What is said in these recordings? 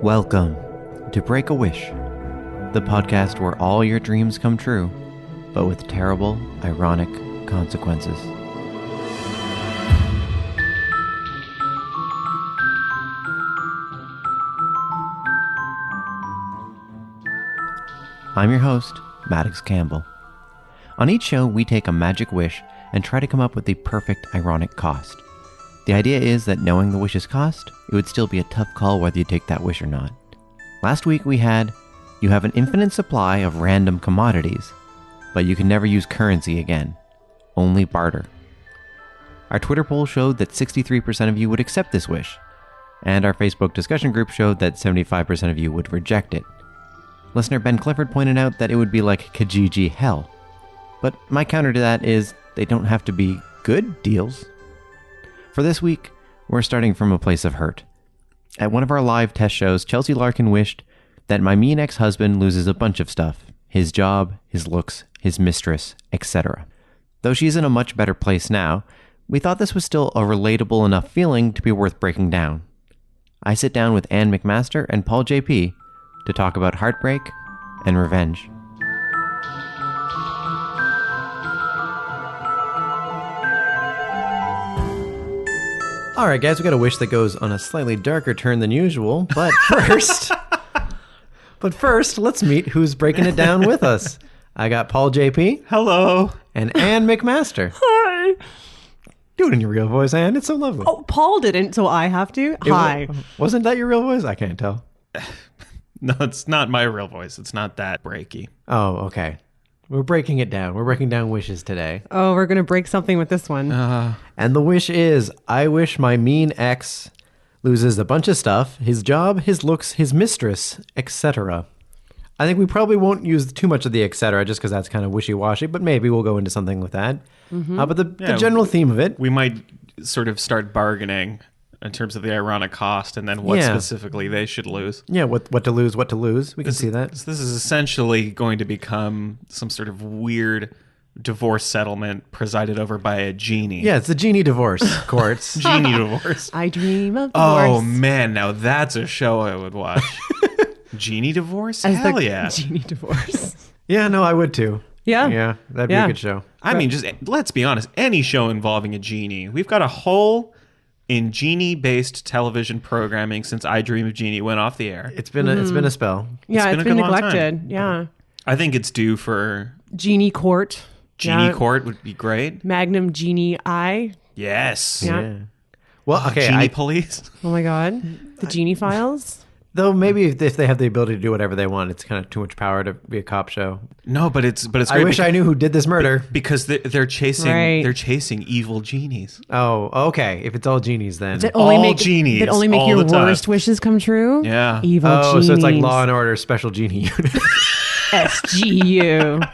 Welcome to Break a Wish, the podcast where all your dreams come true, but with terrible, ironic consequences. I'm your host, Maddox Campbell. On each show, we take a magic wish and try to come up with the perfect ironic cost. The idea is that knowing the wish's cost, it would still be a tough call whether you take that wish or not. Last week we had, you have an infinite supply of random commodities, but you can never use currency again. Only barter. Our Twitter poll showed that 63% of you would accept this wish, and our Facebook discussion group showed that 75% of you would reject it. Listener Ben Clifford pointed out that it would be like Kijiji hell. But my counter to that is, they don't have to be good deals. For this week, we're starting from a place of hurt. At one of our live test shows, Chelsea Larkin wished that my mean ex-husband loses a bunch of stuff. His job, his looks, his mistress, etc. Though she's in a much better place now, we thought this was still a relatable enough feeling to be worth breaking down. I sit down with Anne McMaster and Paul JP to talk about heartbreak and revenge. All right, guys, we got a wish that goes on a slightly darker turn than usual, but first, let's meet who's breaking it down with us. I got Paul JP. Hello. And Anne McMaster. Hi. Do it in your real voice, Anne. It's so lovely. Oh, Paul didn't, so I have to. Hi. Wasn't that your real voice? I can't tell. No, it's not my real voice. It's not that breaky. Oh, okay. We're breaking it down. We're breaking down wishes today. Oh, we're going to break something with this one. And the wish is, I wish my mean ex loses a bunch of stuff, his job, his looks, his mistress, etc. I think we probably won't use too much of the etc. just because that's kind of wishy-washy, but maybe we'll go into something with that. Mm-hmm. But the general theme of it... We might sort of start bargaining in terms of the ironic cost and then what specifically they should lose. Yeah, what to lose. We can see that. This is essentially going to become some sort of weird divorce settlement presided over by a genie. Yeah, it's the genie divorce courts. Genie divorce. I dream of divorce. Oh, man, now that's a show I would watch. Genie divorce? As Hell the yeah. Genie divorce. Yeah, no, I would too. Yeah. Yeah, that'd be a good show. I mean, just let's be honest. Any show involving a genie. We've got a hole in genie-based television programming since I Dream of Jeannie went off the air. It's been a spell. Yeah, it's been a long neglected. time. Yeah. I think it's due for Genie Court. Genie Court would be great. Magnum Genie Eye. Yes. Yeah. Well, okay. Genie Police. Oh my God. The Genie Files. Though maybe if they have the ability to do whatever they want, it's kind of too much power to be a cop show. No, but it's great. I wish I knew who did this murder. Because they're chasing evil genies. Oh, okay. If it's all genies, then That genies. That only make all your the time. worst wishes come true? Yeah. Evil genies. So it's like Law and Order Special Genie Unit. SGU.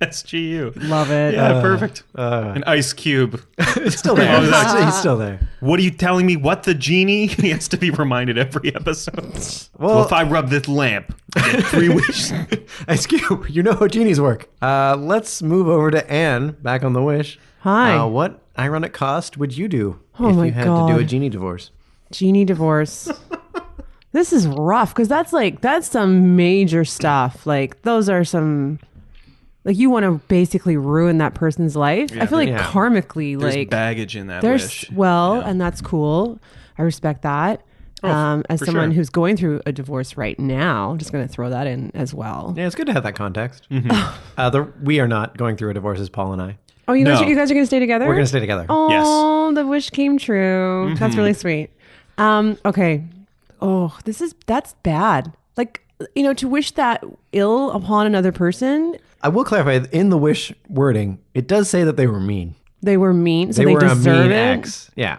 SGU. Love it. Yeah, perfect. An ice cube. It's still there. He's still there. What are you telling me? What, the genie? He has to be reminded every episode. Well, if I rub this lamp, I get 3 wishes. Ice Cube, you know how genies work. Let's move over to Anne, back on the wish. Hi. What ironic cost would you do Oh if my you had God. to do a genie divorce? Genie divorce. This is rough because that's some major stuff. Like those are some, like you want to basically ruin that person's life. I feel like karmically, there's like baggage in that wish. And that's cool. I respect that. As someone who's going through a divorce right now, I'm just going to throw that in as well. Yeah, it's good to have that context. Mm-hmm. We are not going through a divorce as Paul and I. Oh, you guys are going to stay together? We're going to stay together. Oh, the wish came true. Mm-hmm. That's really sweet. Okay. Oh, that's bad. Like, to wish that ill upon another person. I will clarify, in the wish wording, it does say that they were mean. They were mean, so they were deserve a mean it. ex. Yeah.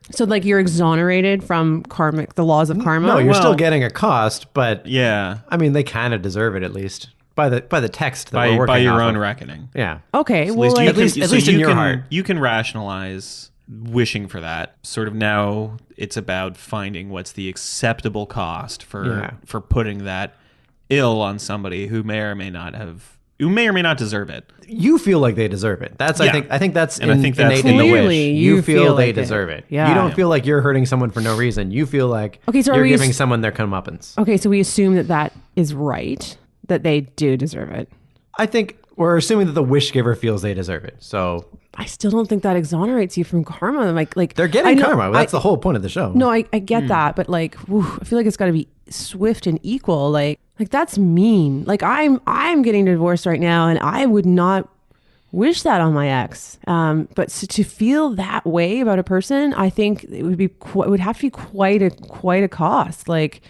So like you're exonerated from the laws of karma? No, you're still getting a cost, but yeah. I mean, they kind of deserve it at least by the text that we're working by your off own of. reckoning. Yeah. Okay. So well, at least in your heart. You can rationalize wishing for that. Sort of now it's about finding what's the acceptable cost for putting that ill on somebody who may or may not have who may or may not deserve it. You feel like they deserve it. That's Yeah. I think that's And I think that's innate in the wish. Clearly, You you feel feel they like it. deserve it. Yeah. You don't feel like you're hurting someone for no reason. You feel like Okay, so are you're we giving someone their comeuppance. Okay, so we assume that is right, that they do deserve it. I think we're assuming that the wish giver feels they deserve it. So I still don't think that exonerates you from karma. Like they're I getting know- karma. That's the whole point of the show. No, I get that, but like, I feel like it's got to be swift and equal. Like that's mean. Like I'm getting divorced right now, and I would not wish that on my ex. But to feel that way about a person, I think it would have to be quite a cost. Like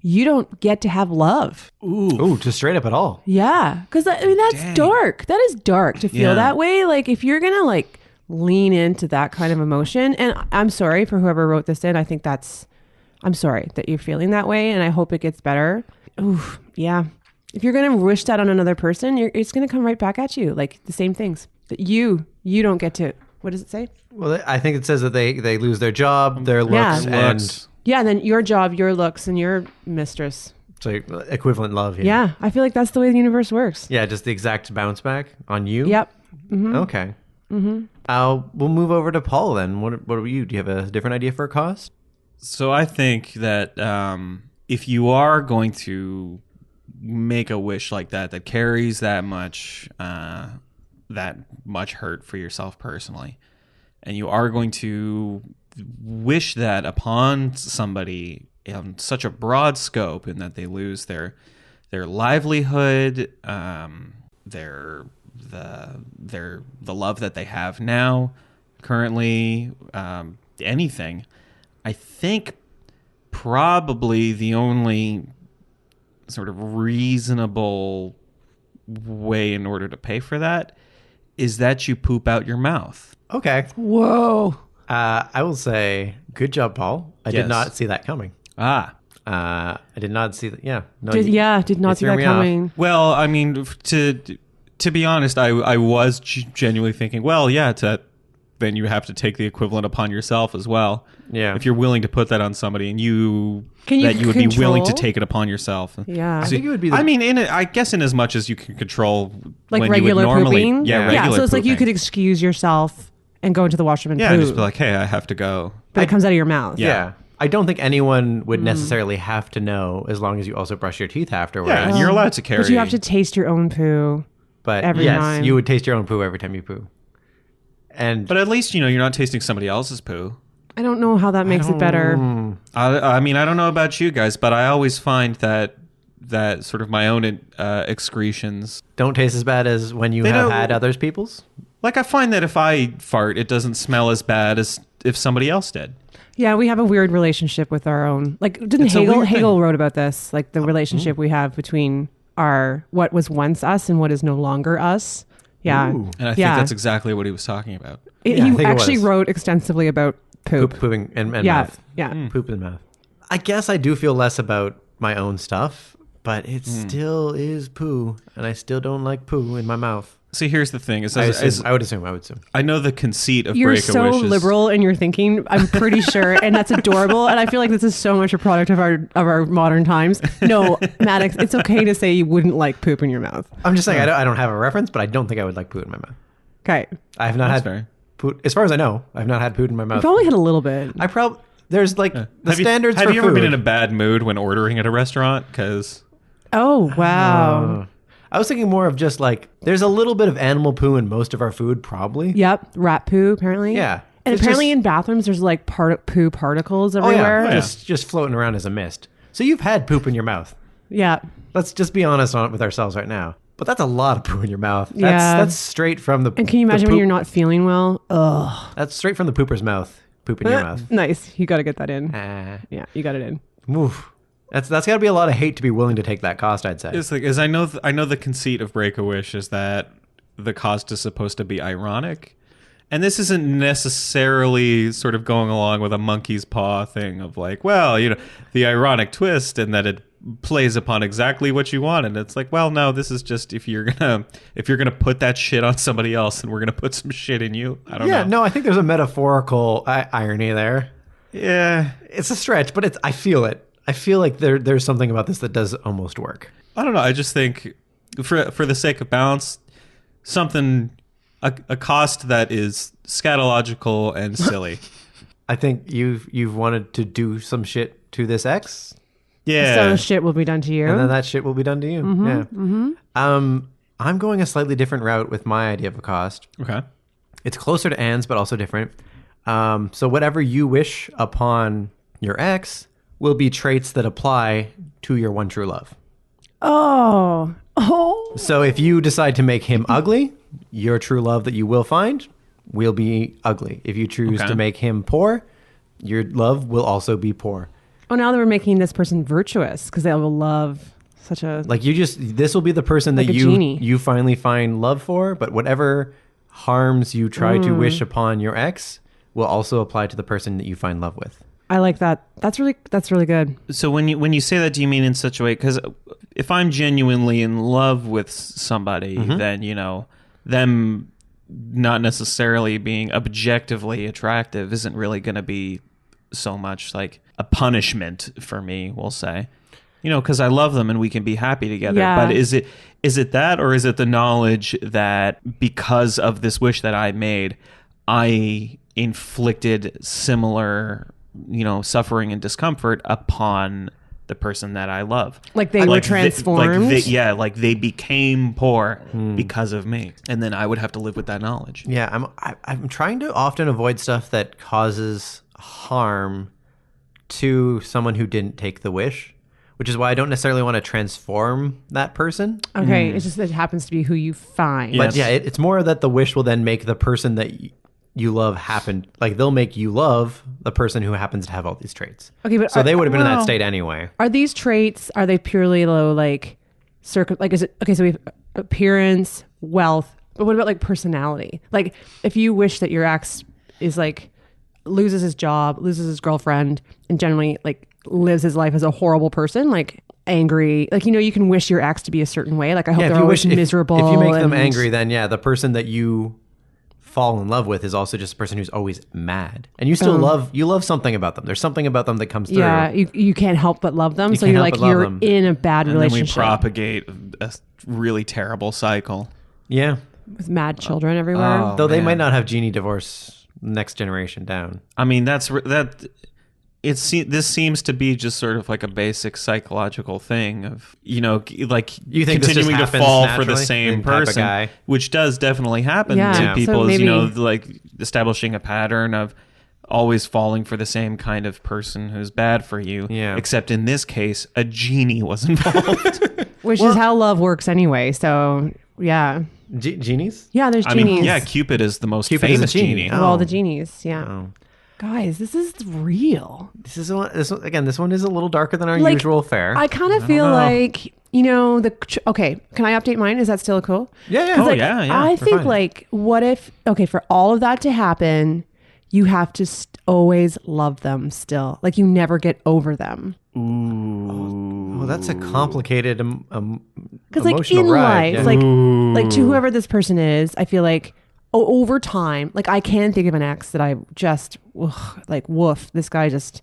you don't get to have love. Ooh, just straight up at all. Yeah, because I mean that's dark. That is dark to feel Yeah. that way. Like if you're gonna like lean into that kind of emotion, and I'm sorry for whoever wrote this in. I think I'm sorry that you're feeling that way, and I hope it gets better. Ooh, yeah. If you're gonna wish that on another person, it's gonna come right back at you, like the same things that you don't get to. What does it say? Well, I think it says that they lose their job, their looks, Yeah. and Yeah, and then your job, your looks, and your mistress. so equivalent love. Here. Yeah, I feel like that's the way the universe works. Yeah, just the exact bounce back on you. Yep. Okay. We'll move over to Paul then. What are you? Do you have a different idea for a cost? So I think that if you are going to make a wish like that carries that much hurt for yourself personally, and you are going to wish that upon somebody in such a broad scope, in that they lose their livelihood, the love that they have now, currently, anything. I think probably the only sort of reasonable way in order to pay for that is that you poop out your mouth. Okay. Whoa. I will say, good job, Paul. I Yes. did not see that coming. Ah. I did not see that. Yeah. No. Did not see threw that me off. coming. Well, I mean, to be honest, I was genuinely thinking, well, yeah, then you have to take the equivalent upon yourself as well. Yeah. If you're willing to put that on somebody, and you Can you would be willing to control? take it upon yourself. Yeah. I think it would be. I mean, I guess in as much as you can control Like when regular you would normally, pooping? Yeah, Yeah. regular So it's like you pooping. could excuse yourself and go into the washroom and yeah, poop. just be like, hey, I have to go. but it comes out of your mouth. yeah. I don't think anyone would necessarily have to know, as long as you also brush your teeth afterwards. Yeah, and you're allowed to carry. But you have to taste your own poo. But every yes, time. you would taste your own poo every time you poo. And But at least you're not tasting somebody else's poo. I don't know how that makes it better. I mean, I don't know about you guys, but I always find that sort of my own excretions. don't taste as bad as when you They have don't- had others people's. Like, I find that if I fart, it doesn't smell as bad as if somebody else did. Yeah, we have a weird relationship with our own. Like, didn't It's a Hegel? weird thing. Hegel wrote about this, like the relationship we have between our what was once us and what is no longer us. Yeah, Ooh. And I think Yeah. that's exactly what he was talking about. He Yeah, I think it actually was. wrote extensively about poop. Pooping and Yeah, mouth. yeah. Poop in the mouth. I guess I do feel less about my own stuff, but it still is poo, and I still don't like poo in my mouth. See, here's the thing: I would assume. I know the conceit of You're Break-A-Wish so is liberal in your thinking. I'm pretty sure, and that's adorable. And I feel like this is so much a product of our modern times. No, Maddox, it's okay to say you wouldn't like poop in your mouth. I'm just saying I don't have a reference, but I don't think I would like poo in my mouth. Okay, I have not That's had fair. poo. As far as I know, I've not had poo in my mouth. you've only had a little bit. I probably there's like the Have you- standards. Have for you ever food. been in a bad mood when ordering at a restaurant? Because Oh wow. I was thinking more of just like there's a little bit of animal poo in most of our food, probably. Yep, rat poo apparently. Yeah. And It's apparently just- in bathrooms there's like poo particles Oh everywhere. yeah, just floating around as a mist. So you've had poop in your mouth. Yeah. Let's just be honest with ourselves right now. But that's a lot of poo in your mouth. That's, Yeah. that's straight from the. And can you the imagine when poop- you're not feeling well? Ugh. That's straight from the pooper's mouth. Poop in your mouth. Nice. You got to get that in. Ah. Yeah, you got it in. Oof. That's got to be a lot of hate to be willing to take that cost, I'd say. it's like, as I know the conceit of Break-A-Wish is that the cost is supposed to be ironic, and this isn't necessarily sort of going along with a monkey's paw thing of like, well, the ironic twist, and that it plays upon exactly what you want. And it's like, well, no, this is just if you're gonna put that shit on somebody else, and we're gonna put some shit in you. I don't know. Yeah, no, I think there's a metaphorical irony there. Yeah, It's a stretch, but I feel it. I feel like there's something about this that does almost work. I don't know. I just think for the sake of balance, something a cost that is scatological and silly. I think you've wanted to do some shit to this ex, Yeah. So shit will be done to you. and then that shit will be done to you. Yeah. I'm going a slightly different route with my idea of a cost. Okay. It's closer to Anne's, but also different. So whatever you wish upon your ex will be traits that apply to your one true love. Oh. So if you decide to make him ugly, your true love that you will find will be ugly. If you choose Okay. to make him poor, your love will also be poor. Oh, now that we're making this person virtuous because they will love such a. Like this will be the person Like that a genie. you finally find love for, but whatever harms you try to wish upon your ex will also apply to the person that you find love with. I like that. That's really good. So when you say that, do you mean in such a way? Because if I'm genuinely in love with somebody, then them not necessarily being objectively attractive isn't really going to be so much like a punishment for me. We'll say, because I love them and we can be happy together. Yeah. But is it that, or is it the knowledge that because of this wish that I made, I inflicted similar suffering and discomfort upon the person that I love. Like they were transformed? They became poor because of me. And then I would have to live with that knowledge. Yeah, I'm trying to often avoid stuff that causes harm to someone who didn't take the wish, which is why I don't necessarily want to transform that person. Okay, it's just that it happens to be who you find. Yeah. But yeah, it's more that the wish will then make the person that you love happen. Like they'll make you love the person who happens to have all these traits. Okay, but so they would have been in that state anyway. Are these traits? Are they purely low, like is it okay? So we have appearance, wealth, but what about like personality? Like if you wish that your ex is like loses his job, loses his girlfriend, and generally like lives his life as a horrible person, like angry, like you can wish your ex to be a certain way. Like I hope they're always miserable. If you make them angry, then yeah, the person that you fall in love with is also just a person who's always mad, and you still love something about them. There's something about them that comes through. Yeah, you can't help but love them. So you're like you're in a bad and relationship. Then we propagate a really terrible cycle. Yeah, with mad children everywhere. Oh, though they man. might not have genie divorce next generation down. I mean, this seems to be just sort of like a basic psychological thing of like you think continuing to fall for the naturally? same Type of person, guy. which does definitely happen to people. So Is maybe, like establishing a pattern of always falling for the same kind of person who's bad for you. Yeah. Except in this case, a genie was involved. Which is how love works anyway. So yeah. Genies? Yeah, there's I genies. mean, yeah, Cupid is the most Cupid is a famous genie. genie. Of all the genies. Yeah. Oh. Guys, this is real. This one is a little darker than our Like, usual fare. I kind of feel like, okay, can I update mine? Is that still cool? yeah. 'Cause, Oh, like, yeah, I we're think fine. like, what if, for all of that to happen, you have to always love them still. Like you never get over them. Well, that's a complicated Because like emotional in ride. life, like to whoever this person is, I feel like over time, like I can think of an ex that I just like woof, this guy just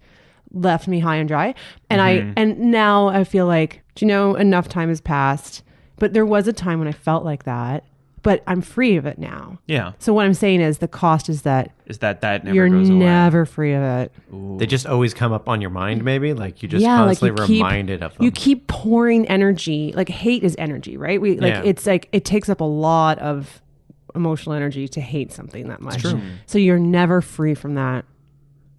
left me high and dry, and and now I feel like enough time has passed, but there was a time when I felt like that, but I'm free of it now. Yeah. So what I'm saying is the cost is that That never you're goes away. never free of it. They just always come up on your mind, maybe? Like you just Like constantly you reminded of them. You keep pouring energy. Like hate is energy, right? It's like it takes up a lot of emotional energy to hate something that much. true. So you're never free from that.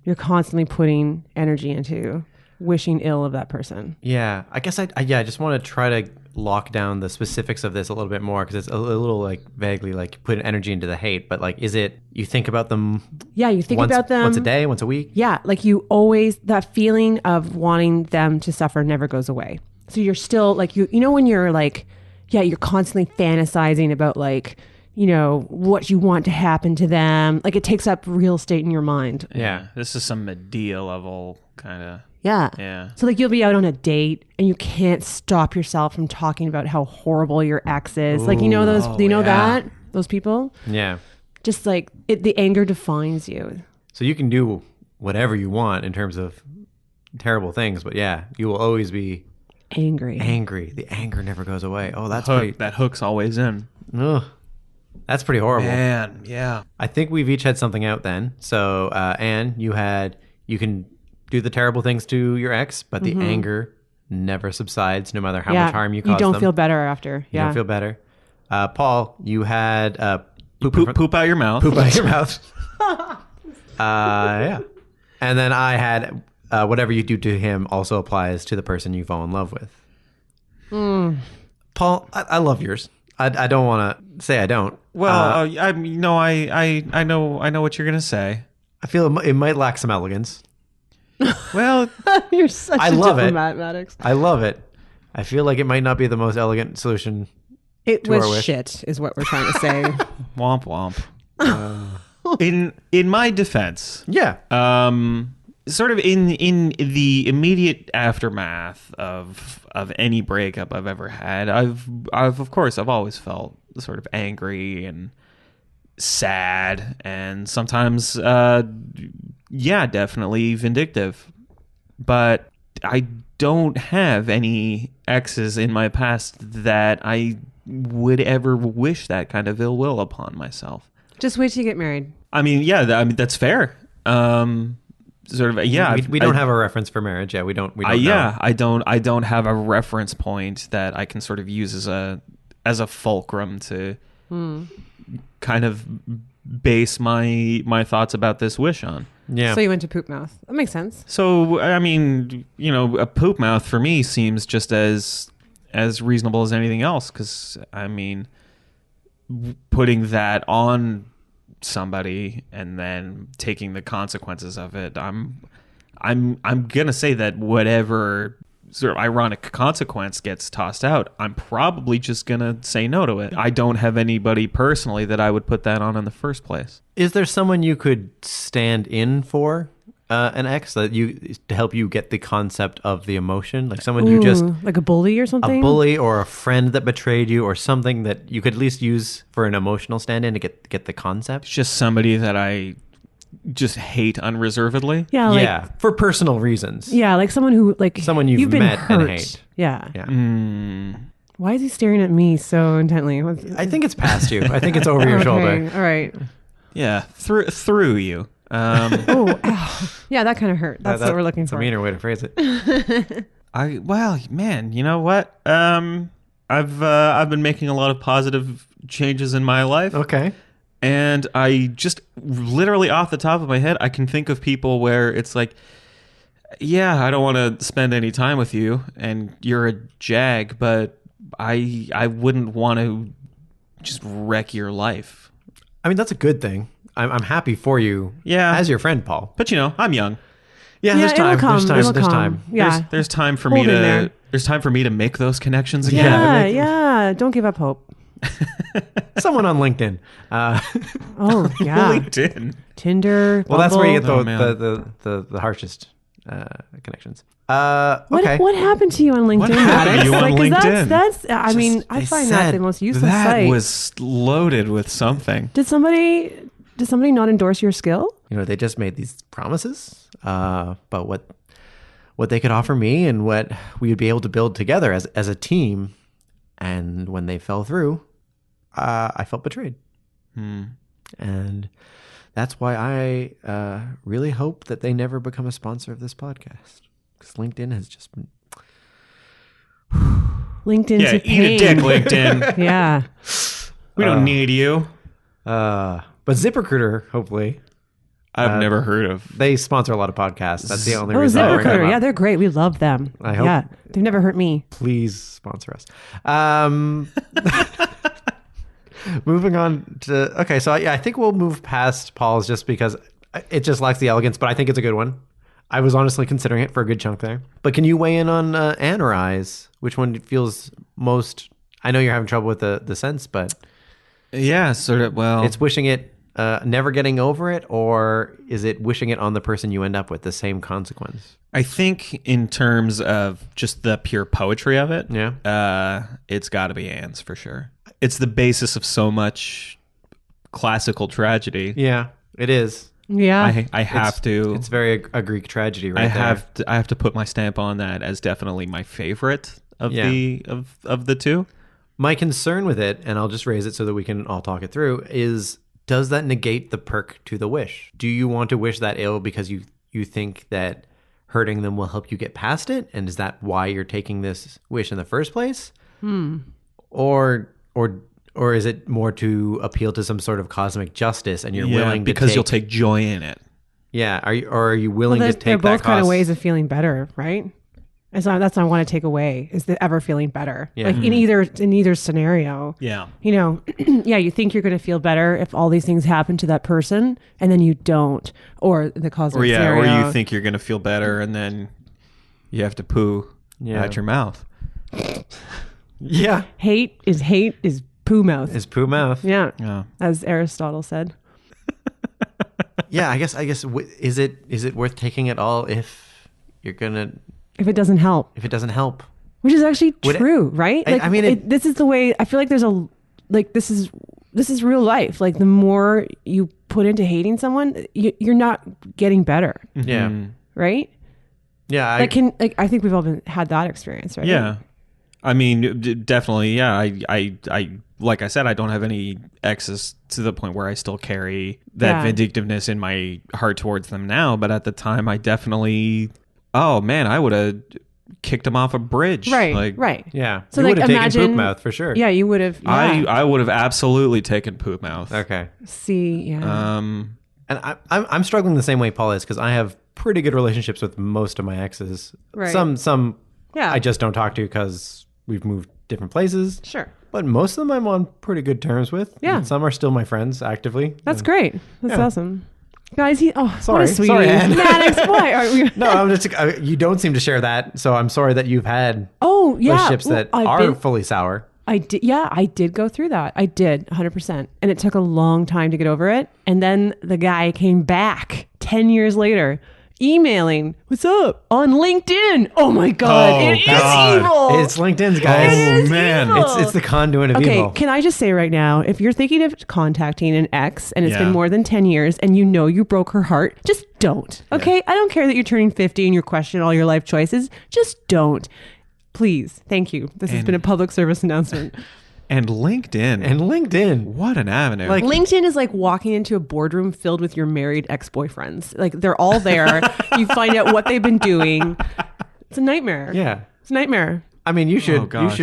You're constantly putting energy into wishing ill of that person. Yeah, I guess I just want to try to lock down the specifics of this a little bit more because it's a little like vaguely like put energy into the hate, but like is it you think about them? Yeah, you think about them once a day, once a week. Yeah, like you always that feeling of wanting them to suffer never goes away. So you're still like when you're like you're constantly fantasizing about like what you want to happen to them. Like it takes up real estate in your mind. Yeah. This is some Medea level kind of. Yeah. Yeah. So like you'll be out on a date and you can't stop yourself from talking about how horrible your ex is. Like that? Those people? Yeah. Just like the anger defines you. So you can do whatever you want in terms of terrible things, but yeah, you will always be Angry. The anger never goes away. Oh, that's pretty. That hook's always in. Ugh. That's pretty horrible. Man, yeah. I think we've each had something out then. So, Anne, you can do the terrible things to your ex, but the anger never subsides no matter how much harm you cause them. You don't feel better after. You don't feel better. Paul, you had Poop out your mouth. Poop out your mouth. Yeah. And then I had whatever you do to him also applies to the person you fall in love with. Paul, I love yours. I don't want to say I don't. Well, I know what you're gonna say. I feel it might lack some elegance. Well, you're such a diplomat, Maddox. I love it. I feel like it might not be the most elegant solution. It was shit, is what we're trying to say. Womp womp. In my defense, yeah. Sort of in the immediate aftermath of any breakup I've ever had, I've of course always felt sort of angry and sad and sometimes definitely vindictive. But I don't have any exes in my past that I would ever wish that kind of ill will upon myself. Just wait till you get married. I mean, that's fair. Sort of, yeah. We don't have a reference for marriage. Yeah, we don't. Yeah, I don't have a reference point that I can sort of use as a fulcrum to kind of base my thoughts about this wish on. Yeah. So you went to poop mouth. That makes sense. So I mean, a poop mouth for me seems just as reasonable as anything else, because I mean, putting that on somebody and then taking the consequences of it, I'm gonna say that whatever sort of ironic consequence gets tossed out, I'm probably just gonna say no to it. I don't have anybody personally that I would put that on in the first place. Is there someone you could stand in for an ex to help you get the concept of the emotion, like someone you just like a bully or something, a bully or a friend that betrayed you, or something that you could at least use for an emotional stand-in to get the concept? Just somebody that I just hate unreservedly. Yeah, for personal reasons. Yeah, like someone who someone you've been met hurt. and hate. Yeah. Why is he staring at me so intently? I think it's past you. I think it's over your shoulder. All right. Yeah, through you. Ow. Yeah, that kind of hurt. That's what we're looking for. It's a meaner way to phrase it. Man, you know what? I've been making a lot of positive changes in my life. Okay. And I just literally off the top of my head, I can think of people where it's like, yeah, I don't want to spend any time with you and you're a jag, but I wouldn't want to just wreck your life. I mean, that's a good thing. I'm happy for you. Yeah. As your friend, Paul. But I'm young. Yeah, there's time. There's time. Yeah. There's time for me to there's time for me to make those connections again. Yeah. Don't give up hope. Someone on LinkedIn. Oh yeah. LinkedIn. Tinder. Well, that's where you get the harshest connections. Okay. What happened to you on LinkedIn? What happened to you on LinkedIn? That's I mean, I find that the most useless site. That was loaded with something. Did somebody not endorse your skill? They just made these promises about what they could offer me and what we would be able to build together as a team. And when they fell through, I felt betrayed. And that's why I really hope that they never become a sponsor of this podcast. Because LinkedIn has just been... LinkedIn's a pain. Eat a dick, LinkedIn. Yeah. We don't need you. But ZipRecruiter, hopefully. I've never heard of. They sponsor a lot of podcasts. That's the only reason. ZipRecruiter. Yeah, they're great. We love them. I hope. Yeah, they've never hurt me. Please sponsor us. Moving on to... Okay, so I think we'll move past Paul's just because it just lacks the elegance, but I think it's a good one. I was honestly considering it for a good chunk there. But can you weigh in on Anne or I's? Which one feels most... I know you're having trouble with the sense, but... Yeah, sort of. Well... It's wishing it... never getting over it, or is it wishing it on the person you end up with, the same consequence? I think in terms of just the pure poetry of it, it's got to be Anne's for sure. It's the basis of so much classical tragedy. Yeah, it is. Yeah, I have It's very a Greek tragedy, right? I have to put my stamp on that as definitely my favorite. of Yeah. the two. My concern with it, and I'll just raise it so that we can all talk it through, is does that negate the perk to the wish? Do you want to wish that ill because you think that hurting them will help you get past it? And is that why you're taking this wish in the first place? Or is it more to appeal to some sort of cosmic justice and you're willing to because you'll take joy in it. Yeah. Are you willing to take they're that both kind of cost? ways of feeling better, right? And so that's what I want to take away is the ever feeling better. Yeah. Like in either scenario. Yeah. You know, yeah, you think you're going to feel better if all these things happen to that person and then you don't. Or the cosmic scenario. Or you think you're going to feel better and then you have to poo out your mouth. Yeah. Hate is poo mouth. Is poo mouth. Yeah. As Aristotle said. Yeah, I guess is it worth taking it all if you're going to If it doesn't help. if it doesn't help? Which is actually true, right? Like, I mean, this is the way I feel like this is real life. Like the more you put into hating someone, you're not getting better, Yeah. right? Yeah, I think we've all had that experience, right? Yeah. I mean, definitely. Yeah. I like I said, I don't have any exes to the point where I still carry that vindictiveness in my heart towards them now. But at the time, I definitely, oh man, I would have kicked him off a bridge. Right. Right. Yeah. So you like would have taken imagine poop mouth for sure. Yeah, you would have. Yeah. I would have absolutely taken poop mouth. Okay. See. Yeah. And I'm struggling the same way Paul is because I have pretty good relationships with most of my exes. Right. Some Yeah. I just don't talk to because we've moved different places. Sure. But most of them I'm on pretty good terms with. Yeah. And some are still my friends actively. That's great. That's awesome. Guys, what Sorry. a sweetie. Sorry, Ann. Maddox, why are we? No, I'm just you don't seem to share that, so I'm sorry that you've had Oh, yeah. relationships that Well, are fully sour. I did. Yeah, I did go through that. I did 100%. And it took a long time to get over it. And then the guy came back 10 years later, emailing, "What's up?" on LinkedIn. Oh my God. Oh, It is God. evil. It's LinkedIn's guys. It is man. evil. It's the conduit of Okay, evil. can I just say right now, if you're thinking of contacting an ex and it's Yeah. been more than 10 years and you know you broke her heart, just don't. Okay? I don't care that you're turning 50 and you're questioning all your life choices. Just don't. Please. Thank you. This has been a public service announcement. And LinkedIn. And LinkedIn. What an avenue. Like- LinkedIn is like walking into a boardroom filled with your married ex-boyfriends. Like they're all there. You find out what they've been doing. It's a nightmare. Yeah. It's a nightmare. I mean, you should gosh.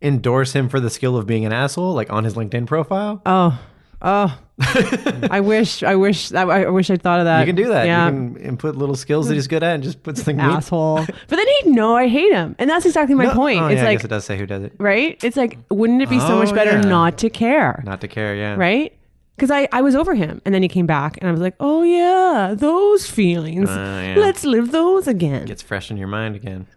endorse him for the skill of being an asshole, like on his LinkedIn profile. Oh. I wish I'd thought of that. You can do that. Yeah. You can input little skills that he's good at and just put something neat. Asshole. But then he'd know I hate him. And that's exactly my point. Oh, It's yeah, I like, guess it does say who does it. right? It's like, wouldn't it be so much better yeah. not to care? Not to care, yeah. Right? Because I was over him. And then he came back and I was like, oh yeah, those feelings. Yeah. Let's live those again. Gets fresh in your mind again.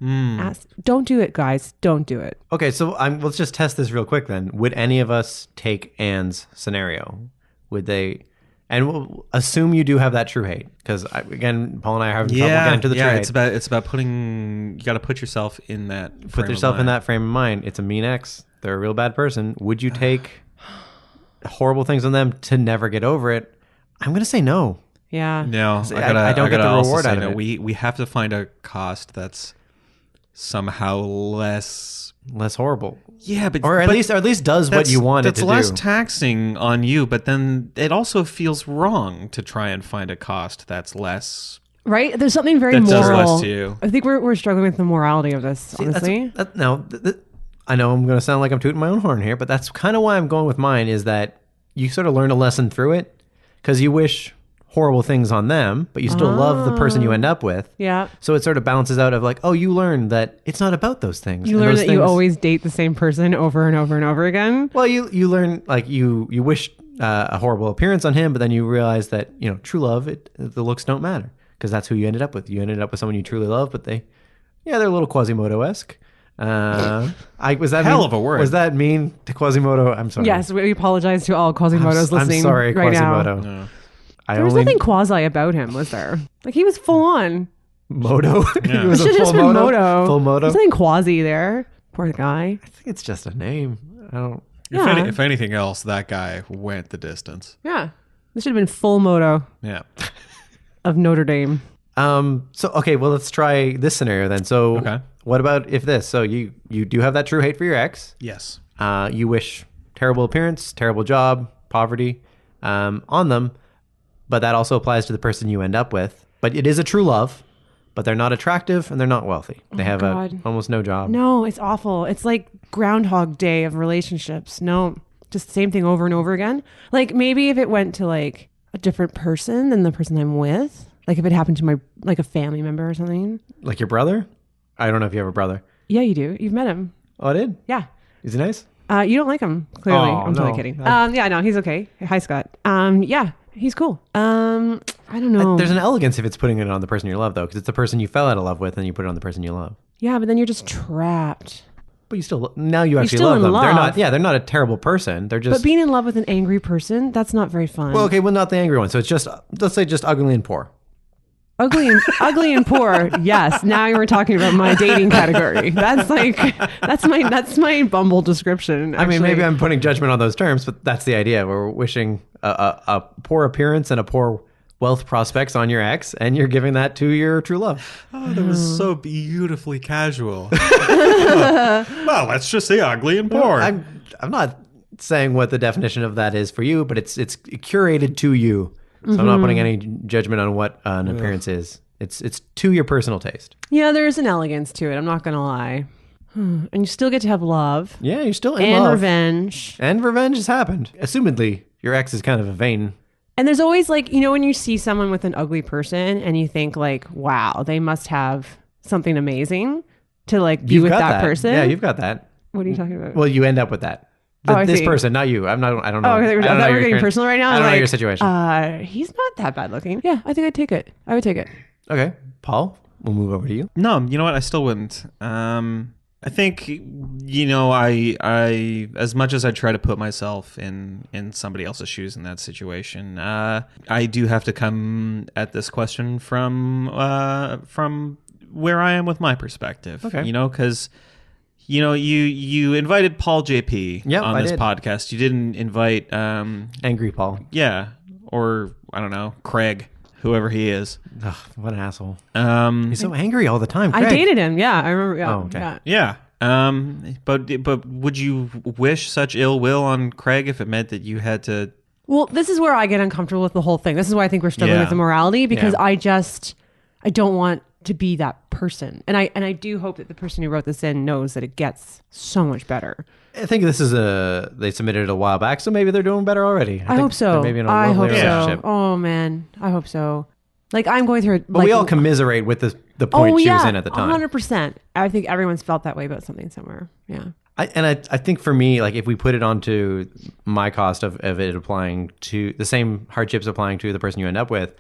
Don't do it, guys. Don't do it. Okay, so let's just test this real quick then. Would any of us take Anne's scenario? Would they? And we'll assume you do have that true hate, because again, Paul and I are having trouble getting to the true hate. It's about putting. You got to put yourself in that. Put yourself in that frame of mind. It's a mean ex. They're a real bad person. Would you take horrible things on them to never get over it? I'm gonna say no. Yeah. No, I don't get the reward out of it. We have to find a cost that's somehow less horrible. Yeah, but at least does what you want it to do. That's less taxing on you, but then it also feels wrong to try and find a cost that's less. Right? There's something very That does moral. less to you. I think we're struggling with the morality of this, honestly. I know I'm going to sound like I'm tooting my own horn here, but that's kind of why I'm going with mine, is that you sort of learn a lesson through it, because you wish horrible things on them, but you still love the person you end up with. Yeah. So it sort of balances out of like, oh, you learn that it's not about those things. You And learn those that you things- always date the same person over and over and over again. Well, you learn, like, you wish a horrible appearance on him, but then you realize that, true love, the looks don't matter, because that's who you ended up with. You ended up with someone you truly love, but they're a little Quasimodo-esque. Was that Hell mean, of a word. Was that mean to Quasimodo? I'm sorry. Yes, we apologize to all Quasimodos listening I'm sorry, right Quasimodo. now. There was nothing quasi about him, was there? Like, he was full on. Moto. Yeah. He was It a should have just full been moto. Moto. Full moto. There's nothing quasi there. Poor guy. I think it's just a name. I don't. Yeah. If anything else, that guy went the distance. Yeah. This should have been full Moto Yeah. of Notre Dame. So okay, well, let's try this scenario then. So, Okay. what about if this? So you do have that true hate for your ex. Yes. You wish terrible appearance, terrible job, poverty on them, but that also applies to the person you end up with. But it is a true love, but they're not attractive and they're not wealthy. They have almost no job. No, it's awful. It's like Groundhog Day of relationships. No, just the same thing over and over again. Like maybe if it went to like a different person than the person I'm with, like if it happened to my like a family member or something. Like your brother? I don't know if you have a brother. Yeah, you do. You've met him. Oh, I did? Yeah. Is he nice? You don't like him, clearly. Oh, I'm totally no. kidding. Yeah, no, he's okay. Hi, Scott. Yeah, he's cool. I don't know. There's an elegance if it's putting it on the person you love, though, because it's the person you fell out of love with, and you put it on the person you love. Yeah, but then you're just trapped. But you still now you actually still love in them. They're love. not. Yeah, they're not a terrible person. They're just. But being in love with an angry person, that's not very fun. Well, okay, well, not the angry one. So it's just let's say just ugly and poor. Ugly and poor. Yes. Now you were talking about my dating category. That's like that's my Bumble description. I mean, actually. maybe I'm putting judgment on those terms, but that's the idea. We're wishing a poor appearance and a poor wealth prospects on your ex, and you're giving that to your true love. Oh, that was so beautifully casual. Well, let's just say ugly and poor. I'm not saying what the definition of that is for you, but it's curated to you. So I'm not putting any judgment on what an appearance is. It's to your personal taste. Yeah, there's an elegance to it. I'm not gonna lie. And you still get to have love Yeah, you're still in and love. revenge. And revenge has happened. Assumedly, your ex is kind of a vain. And there's always like, you know, when you see someone with an ugly person and you think like, wow, they must have something amazing to like be You've with got that person. Yeah, you've got that. What are you talking about? Well, you end up with that. I This see. person, not you. I don't know. Oh, I I thought don't we know were your getting current- personal right now. I don't know Like, your situation. He's not that bad looking. Yeah, I think I'd take it. I would take it. Okay, Paul, we'll move over to you. No, you know what? I still wouldn't. I think, you know, I as much as I try to put myself in somebody else's shoes in that situation, I do have to come at this question from where I am with my perspective. Okay. You know, because you know you invited Paul JP Yep, on I this did. podcast. You didn't invite Angry Paul. yeah, or I don't know, Craig, whoever he is. Ugh, what an asshole. He's so angry all the time. I Craig. dated him. Yeah, I remember. Yeah, Oh, okay. yeah. Yeah. But would you wish such ill will on Craig if it meant that you had to? Well, this is where I get uncomfortable with the whole thing. This is why I think we're struggling Yeah. with the morality because Yeah. I don't want to be that person. And I do hope that the person who wrote this in knows that it gets so much better. I think this is they submitted it a while back, so maybe they're doing better already. I think hope so. they're maybe in a I lovely hope so. relationship. Oh man, I hope so. Like I'm going through it. But we all commiserate with the point she was in at the time. 100%. I think everyone's felt that way about something somewhere. Yeah. I think for me, like if we put it onto my cost of it applying to the same hardships applying to the person you end up with,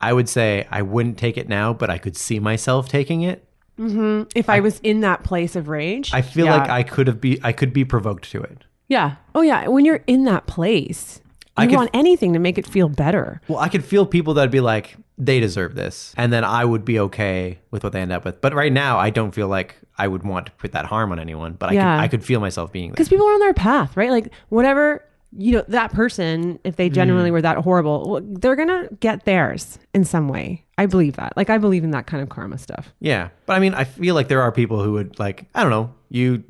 I would say I wouldn't take it now, but I could see myself taking it. If I was in that place of rage, I feel yeah. like I could be provoked to it. Yeah. Oh yeah. When you're in that place, I you could- want anything to make it feel better. Well, I could feel people that'd be like, they deserve this. And then I would be okay with what they end up with. But right now, I don't feel like I would want to put that harm on anyone. But Yeah. I could feel myself being there. Because people are on their path, right? Like whatever, you know, that person, if they genuinely were that horrible, well, they're going to get theirs in some way. I believe that. Like I believe in that kind of karma stuff. Yeah. But I mean, I feel like there are people who would like, I don't know, you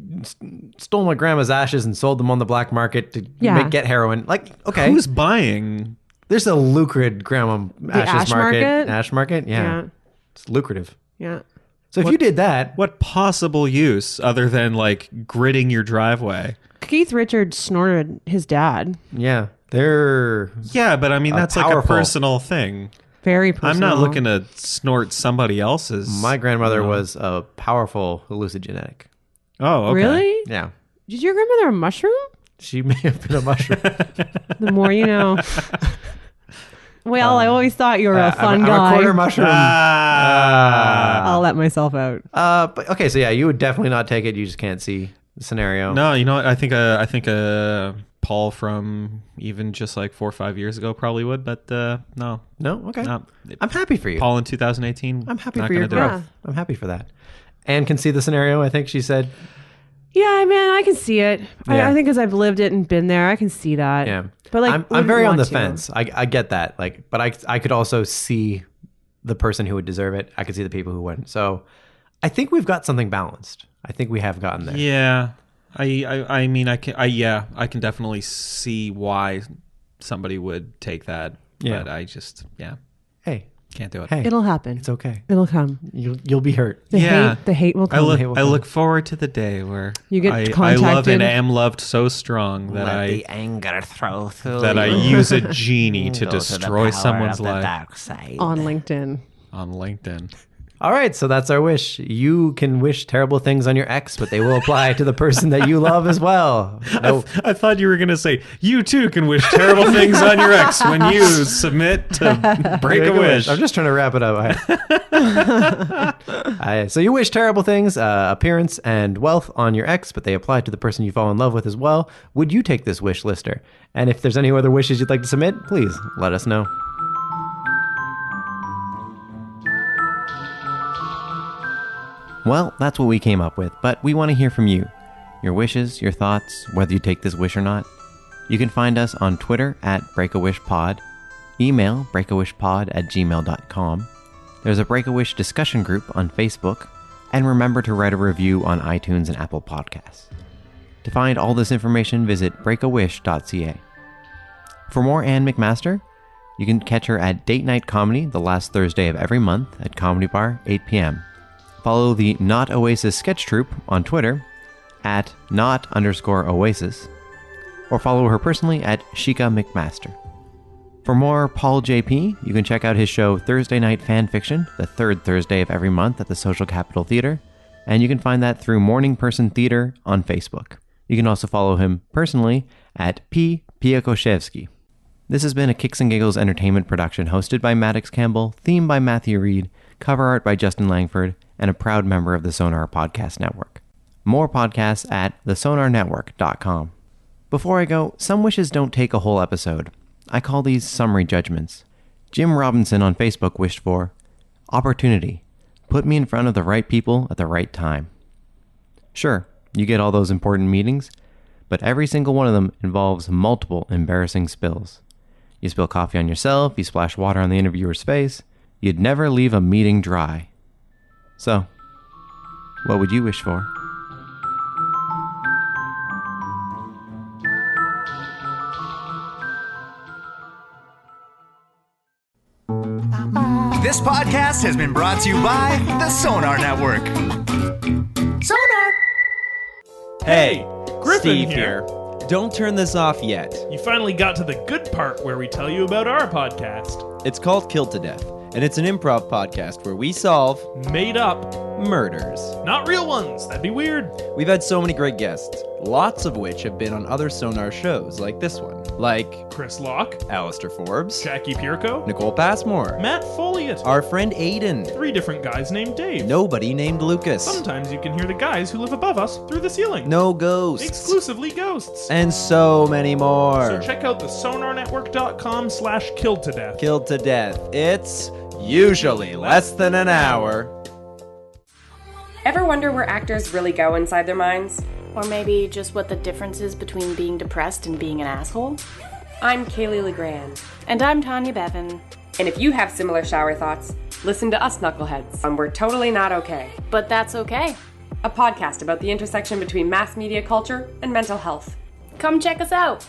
stole my grandma's ashes and sold them on the black market to Yeah. get heroin. Like, okay. Who's buying? There's a lucrative grandma ashes ash market? Ash market? Yeah. Yeah. It's lucrative. Yeah. So if you did that, What possible use other than like gridding your driveway? Keith Richards snorted his dad. yeah, they're Yeah, but I mean that's like a powerful. personal thing. Very personal. I'm not looking to snort somebody else's. my grandmother was a powerful hallucinogenic. Oh, okay. Really? Yeah. Did your grandmother a mushroom? She may have been a mushroom. The more you know. Well, I always thought you were a fun I'm guy. a quarter mushroom. I'll let myself out. But okay, so yeah, you would definitely not take it. You just can't see the scenario. No, you know what? I think Paul from even just like 4 or 5 years ago probably would, but no. No? Okay. No. I'm happy for you. Paul in 2018. I'm happy not for your gonna do it. growth. I'm happy for that. Anne can see the scenario, I think she said. Yeah, man, I can see it. Yeah. I think as I've lived it and been there, I can see that. Yeah. But like, I'm wouldn't very on want the to. fence. I get that. Like, but I could also see the person who would deserve it. I could see the people who wouldn't. So I think we've got something balanced. I think we have gotten there. Yeah. I mean, I can definitely see why somebody would take that. Yeah. But I just, Hey, can't do it. hey, It'll happen. it's okay. It'll come. You'll be hurt. The hate will come. I look forward to the day where You get I love contacted. and am loved so strong that the anger throw through that I you. use a genie to Go the destroy power someone's of the life dark side. On LinkedIn. on LinkedIn. All right, so that's our wish. You can wish terrible things on your ex, but they will apply to the person that you love as well. No, I thought you were going to say, you too can wish terrible things on your ex when you submit to Break a Wish. I'm just trying to wrap it up. So you wish terrible things, appearance and wealth on your ex, but they apply to the person you fall in love with as well. Would you take this wish lister? And if there's any other wishes you'd like to submit, please let us know. Well, that's what we came up with, but we want to hear from you. Your wishes, your thoughts, whether you take this wish or not. You can find us on Twitter at breakawishpod, email breakawishpod@gmail.com. There's a Break-A-Wish discussion group on Facebook, and remember to write a review on iTunes and Apple Podcasts. To find all this information, visit breakawish.ca. For more Anne McMaster, you can catch her at Date Night Comedy the last Thursday of every month at Comedy Bar, 8 p.m. Follow the Not Oasis sketch troupe on Twitter at not_Oasis, or follow her personally at Shika McMaster. For more Paul JP, you can check out his show Thursday Night Fan Fiction, the third Thursday of every month at the Social Capital Theater, and you can find that through Morning Person Theater on Facebook. You can also follow him personally at P. Piakoshevsky. This has been a Kicks and Giggles entertainment production hosted by Maddox Campbell, theme by Matthew Reed, cover art by Justin Langford, and a proud member of the Sonar Podcast Network. More podcasts at thesonarnetwork.com. Before I go, some wishes don't take a whole episode. I call these summary judgments. Jim Robinson on Facebook wished for opportunity. Put me in front of the right people at the right time. Sure, you get all those important meetings, but every single one of them involves multiple embarrassing spills. You spill coffee on yourself, you splash water on the interviewer's face. You'd never leave a meeting dry. So, what would you wish for? This podcast has been brought to you by the Sonar Network. Sonar! Hey, Griffin Steve here. Don't turn this off yet. You finally got to the good part where we tell you about our podcast. It's called Killed to Death, and it's an improv podcast where we solve Made up. murders. Not real ones. That'd be weird. We've had so many great guests, lots of which have been on other Sonar shows like this one, like Chris Locke, Alistair Forbes, Jackie Pierco, Nicole Passmore, Matt Folliott, our friend Aiden, 3 different guys named Dave. nobody named Lucas, Sometimes you can hear the guys who live above us through the ceiling. no ghosts, Exclusively ghosts. and so many more. So check out the sonarnetwork.com/killedtodeath. Killed to Death. It's usually less than an hour. Ever wonder where actors really go inside their minds? Or maybe just what the difference is between being depressed and being an asshole? I'm Kaylee LeGrand. And I'm Tanya Bevan. And if you have similar shower thoughts, listen to us knuckleheads on We're Totally Not Okay, But that's okay. a podcast about the intersection between mass media culture and mental health. Come check us out.